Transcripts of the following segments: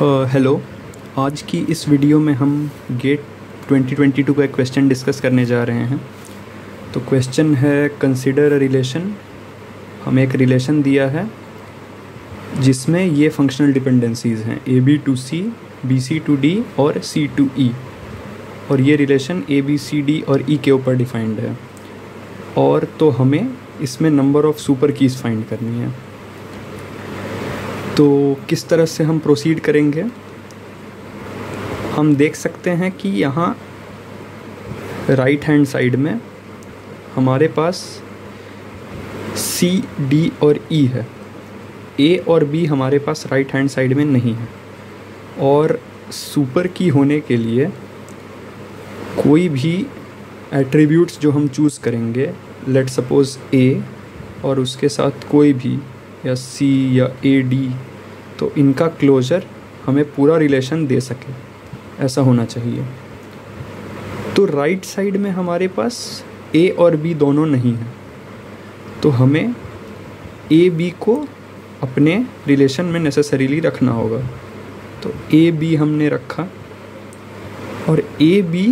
Hello. आज की इस वीडियो में हम गेट 2022 का एक क्वेश्चन डिस्कस करने जा रहे हैं। तो क्वेश्चन है कंसीडर अ रिलेशन। हमें एक रिलेशन दिया है जिसमें ये फंक्शनल डिपेंडेंसीज़ हैं AB to C, BC to D और C टू E। और ये रिलेशन ABCD और E के ऊपर डिफाइंड है। और तो हमें इसमें number of super keys find करनी है। तो किस तरह से हम प्रोसीड करेंगे, हम देख सकते हैं कि यहाँ राइट हैंड साइड में हमारे पास C, D और E है। A और B हमारे पास राइट हैंड साइड में नहीं है। और सुपर की होने के लिए कोई भी एट्रीब्यूट्स जो हम चूज़ करेंगे, लेट सपोज़ A और उसके साथ कोई भी या C या AD, तो इनका क्लोजर हमें पूरा रिलेशन दे सके, ऐसा होना चाहिए। तो राइट साइड में हमारे पास A और B दोनों नहीं हैं, तो हमें AB को अपने रिलेशन में नेसेसरीली रखना होगा। तो AB हमने रखा और AB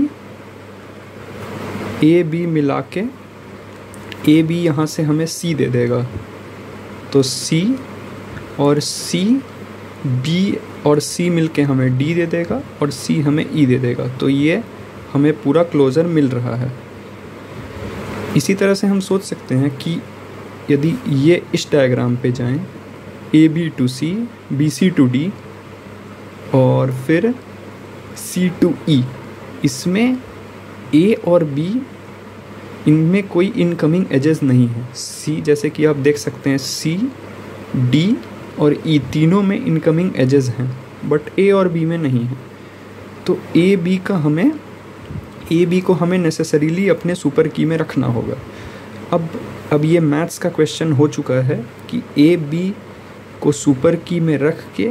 मिला के AB यहाँ से हमें C दे देगा। तो C और C, B और C मिलके हमें D दे देगा और C हमें E दे देगा। तो ये हमें पूरा क्लोज़र मिल रहा है। इसी तरह से हम सोच सकते हैं कि यदि ये इस डायग्राम पे जाएं, AB to C, BC to D और फिर C टू E, इसमें A और B इनमें कोई इनकमिंग एजेस नहीं है। C जैसे कि आप देख सकते हैं, C, D और E तीनों में इनकमिंग एजेस हैं, बट A और B में नहीं है। तो AB को हमें नेसेसरीली अपने सुपर की में रखना होगा। अब ये मैथ्स का क्वेश्चन हो चुका है कि AB को सुपर की में रख के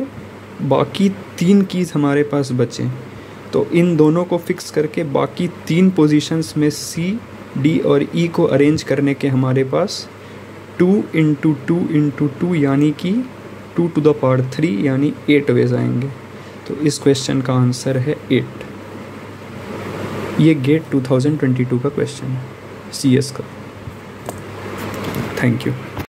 बाकी 3 कीज़ हमारे पास बचें। तो इन दोनों को फिक्स करके बाकी 3 पोजीशंस में C, D और E को अरेंज करने के हमारे पास 2 × 2 × 2 यानी कि 2 टू द पावर 3 यानी 8 वेज आएंगे। तो इस क्वेश्चन का आंसर है 8। ये गेट 2022 का क्वेश्चन है, CS का। Thank you.